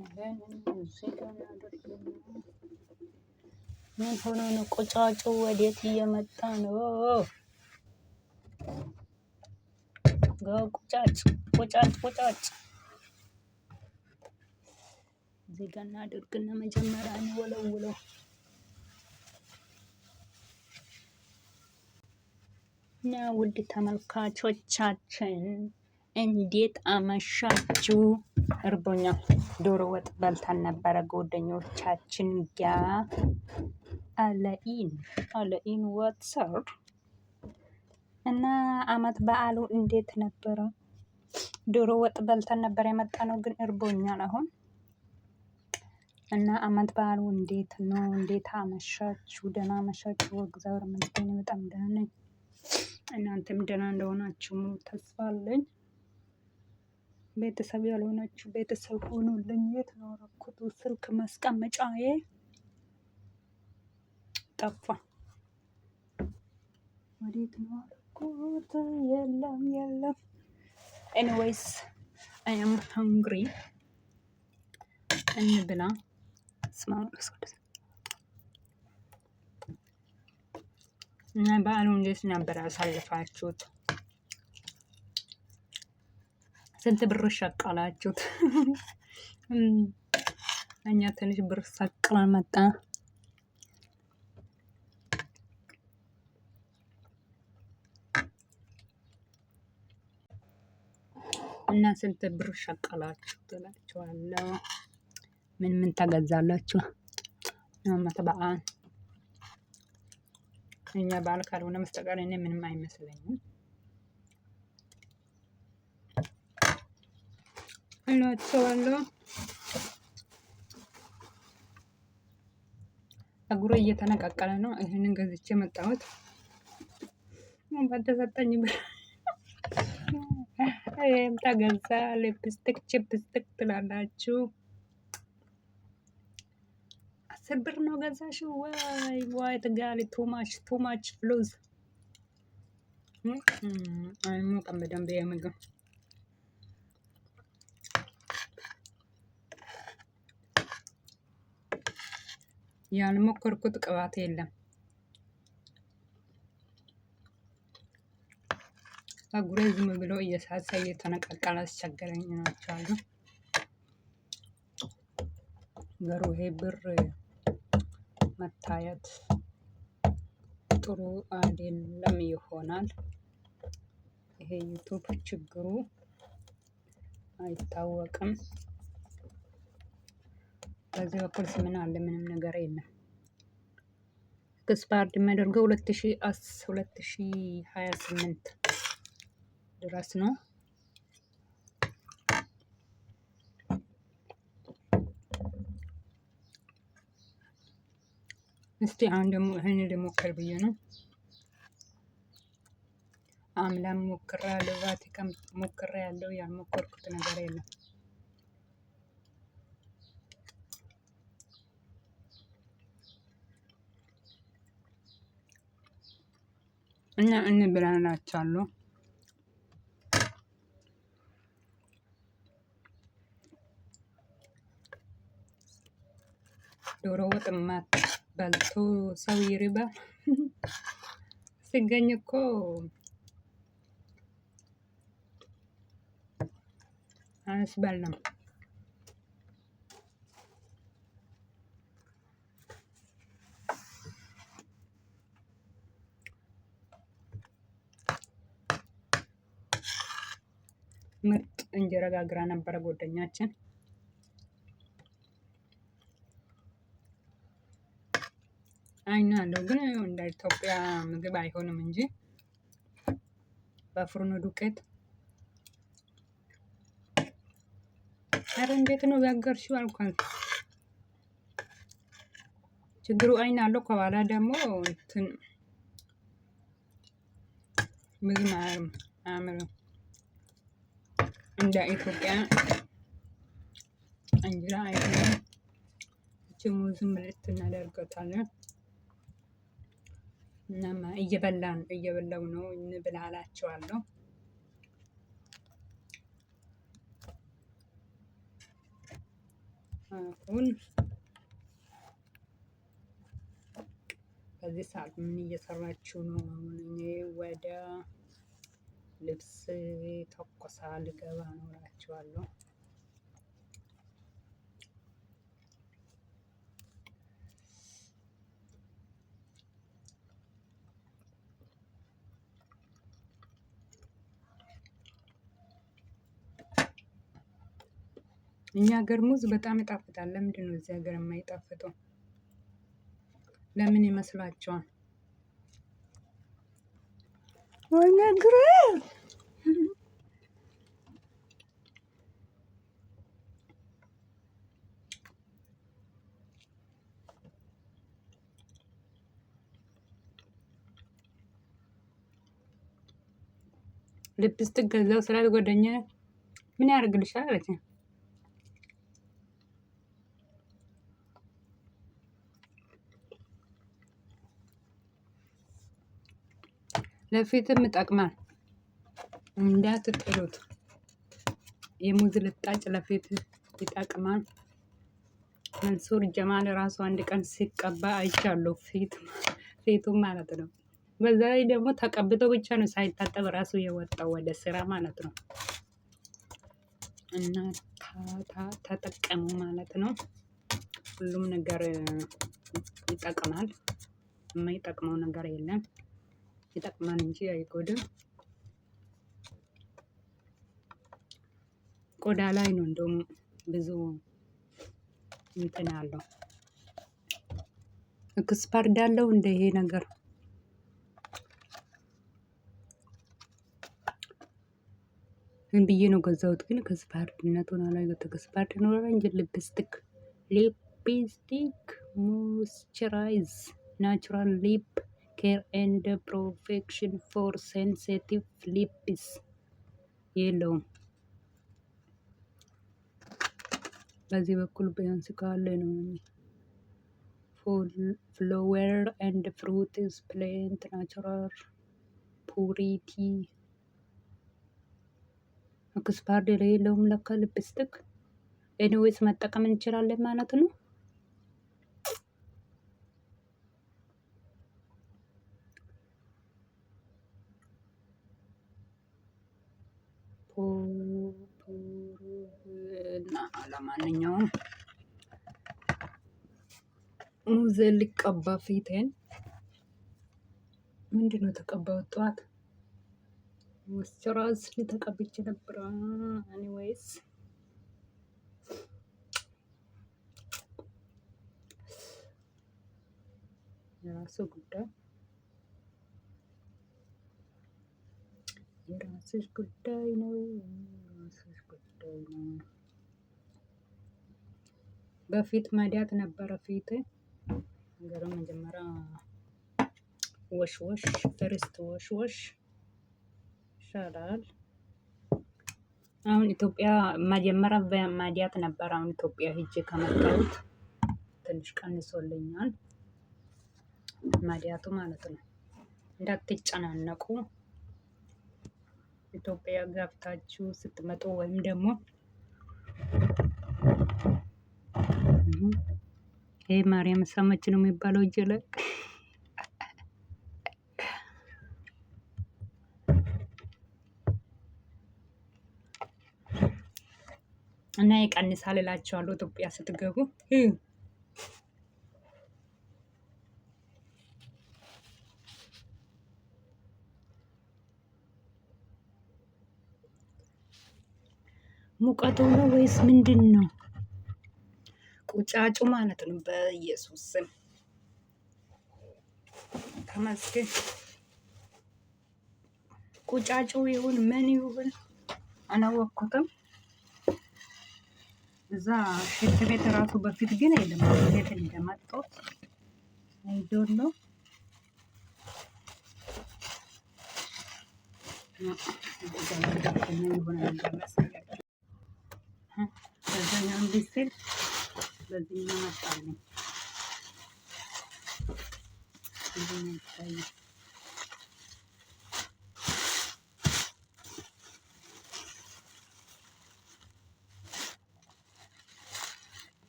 እዚህ ጋር እናደርግና ምን ሆኖ ነው? ቁጫጩ ወዴት እየመጣ ነው? ቁጫጭ ቁጫጭ ቁጫጭ እዚህ ጋር እናደርግና መጀመሪያ እንወለውለው። እና ውድ ተመልካቾቻችን እንዴት አመሻችሁ? እርቦኛል። ዶሮ ወጥ በልተን ነበረ ጓደኞቻችን ጋር አለኢን ወጥሰር እና አመት በዓሉ እንዴት ነበረ? ዶሮ ወጥ በልተን ነበር የመጣነው፣ ግን እርቦኛል አሁን። እና አመት በዓሉ እንዴት ነው? እንዴት አመሻችሁ? ደህና አመሻችሁ? እግዚአብሔር ይመስገን በጣም ደህና ነኝ። እናንተም ደህና እንደሆናችሁ ተስፋ አለኝ። ቤተሰብ ያልሆናችሁ ቤተሰብ ሆኑልኝ። የት ነው ያደረኩት? ስልክ ማስቀመጫዬ ጠፋ። ወዴት ነው ያደረኩት? የለም የለም። ኤኒዌይስ አይ አም ሃንግሪ። እንብላ። እና በዓሉ እንዴት ነበር ያሳልፋችሁት? ስንት ብር ሸቀላችሁት? እኛ ትንሽ ብር ሰቅለን መጣ። እና ስንት ብር ሸቀላችሁ ትላችኋለሁ? ምን ተገዛላችሁ? አመት በዓል እኛ በዓል ካልሆነ በስተቀር እኔ ምንም አይመስለኝም እላቸዋለሁ። ፀጉሬ እየተነቃቀለ ነው። ይሄንን ገዝቼ መጣሁት በተሰጠኝ ብር። ይሄም ተገዛ። ሊፕስቲክ ቺፕስቲክ ትላላችሁ። 10 ብር ነው ገዛሽው? ዋይ ትጋሊ ቱ ማች ፍሉዝ። አይሞቅም በደንብ የምግብ ያልሞከርኩት ቅባት የለም። ፀጉሬ ዝም ብሎ እየሳሳ እየተነቃቀለ አስቸገረኝ ናቸዋለሁ። ገሩ ይሄ ብር መታየት ጥሩ አይደለም ይሆናል። ይሄ ዩቱብ ችግሩ አይታወቅም። በዚህ በኩል ምን አለ? ምንም ነገር የለም። ኤክስፓየርድ የሚያደርገው 2028 ድረስ ነው። እስቲ አሁን ደግሞ ይሄን ልሞክር ብዬ ነው። አምላም ሞክሬያለሁ፣ ቫቲካም ሞክሬያለሁ። ያልሞከርኩት ነገር የለም። እና እንብላላችኋለሁ። ዶሮ ወጥ በልቶ ሰው ይርባል። ሲገኝ እኮ አያስበላም። ምርጥ እንጀራ ጋግራ ነበረ ጓደኛችን። አይናለሁ ግን እንደ ኢትዮጵያ ምግብ አይሆንም እንጂ በፍርኖ ዱቄት። ኧረ እንዴት ነው ጋገርሽው አልኳት። ችግሩ አይን አለው። ከኋላ ደግሞ እንትን ምግብ አያምርም እንደ ኢትዮጵያ እንጀራ አይሆንም። ሙዝም ምልት እናደርገታለን። እናማ እየበላው ነው። እንብላላችኋለሁ። አሁን በዚህ ሰዓት ምን እየሰራችሁ ነው? አሁን እኔ ወደ ልብስ ተኮሳ ልገባ ነው እላችኋለሁ። እኛ ሀገር ሙዝ በጣም ይጣፍጣል። ለምንድን ነው እዚህ ሀገር የማይጣፍጠው? ለምን ይመስላችኋል? ወነግረ ሊፕስቲክ ገዛው ስላት ጓደኛዬ ምን ያደርግልሻል አለችኝ። ለፊትም ይጠቅማል እንዳትጥሉት። የሙዝ ልጣጭ ለፊት ይጠቅማል። መንሱር ጀማል ራሱ አንድ ቀን ሲቀባ አይቻለሁ፣ ፊቱ ማለት ነው። በዛ ላይ ደግሞ ተቀብቶ ብቻ ነው ሳይታጠብ ራሱ የወጣው ወደ ስራ ማለት ነው። እና ተጠቀሙ ማለት ነው። ሁሉም ነገር ይጠቅማል። የማይጠቅመው ነገር የለም። ይጠቅማል እንጂ አይጎድም። ቆዳ ላይ ነው እንደውም ብዙ እንትን አለው ኤክስፐርድ አለው እንደ ይሄ ነገር ምን ብዬ ነው ገዛሁት፣ ግን ኤክስፐርድነቱን አላየሁትም። ኤክስፐርድ ኖረ እንጂ ሊፕስቲክ ሞይስቸራይዝ ናቹራል ሊፕ ኬር ኤንድ ፕሮቴክሽን ፎር ሴንሲቲቭ ሊፕስ የለውም። በዚህ በኩል ቢያንስ ካለ ነው። ፍሎዌር ኤንድ ፍሩትስ ፕላንት ናቹራል ፑሪቲ ኤክስፓየርድ የለውም ለካ ሊፕስቲክ። ኤኒዌይስ መጠቀም እንችላለን ማለት ነው። እና ለማንኛውም ሙዝ ሊቀባ ፊቴን ምንድነው ተቀባሁት ጠዋት ሞይስቸራይዝ ተቀብቼ ነበር። ኤኒዌይስ የራሱ ጉዳይ የራስሽ ጉዳይ ነው። የራስሽ ጉዳይ ነው። በፊት ማዲያት ነበረ ፊት ነገሩ መጀመሪያ ወሽ ፈርስት ወሽ ይሻላል። አሁን ኢትዮጵያ መጀመሪያ በማዲያት ነበር። አሁን ኢትዮጵያ ሂጄ ከመጣሁት ትንሽ ቀንሶልኛል ማዲያቱ ማለት ነው። እንዳትጨናነቁ ኢትዮጵያ ገብታችሁ ስትመጡ ወይም ደግሞ ይሄ ማርያም ሰማች ነው የሚባለው እጅ ላይ እና ይቀንሳል እላቸዋለሁ። ኢትዮጵያ ስትገቡ ሙቀቱ ነው ወይስ ምንድን ነው? ቁጫጩ ማለት ነው። በኢየሱስ ስም ተመስገን። ቁጫጩ ይሁን ምን ይሁን አላወቅኩትም። እዛ ሽንት ቤት ራሱ በፊት ግን የለም። ቤት እንደመጣሁት አይዶን ነው በዛኛው ቢስል በዚህኛው መጣልኝ።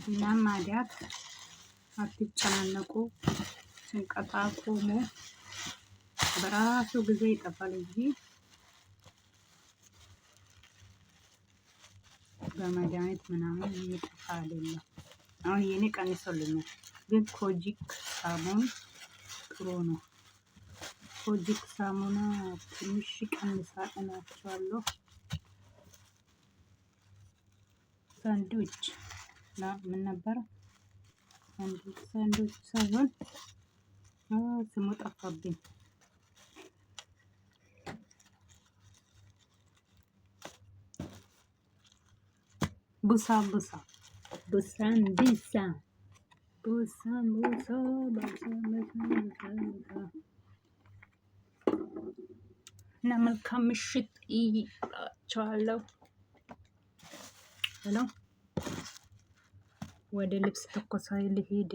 እና ማዲያት አትጨናነቁ፣ ጭንቀት አቁሙ። በራሱ ጊዜ ይጠፋል እንጂ በመድኃኒት ምናምን የሚጠፋ አይደለም። አሁን የኔ ቀንሶልኛል፣ ግን ኮጂክ ሳሙን ጥሩ ነው። ኮጂክ ሳሙና ትንሽ ቀንሳል እላችኋለሁ። ሳንድዊች ምን ነበረ? ሳንድዊች ሳይሆን ስሙ ጠፋብኝ። ቡሳቡሳ እና መልካም ምሽት እላችኋለሁ። ወደ ልብስ ተኮሳ ልሄድ።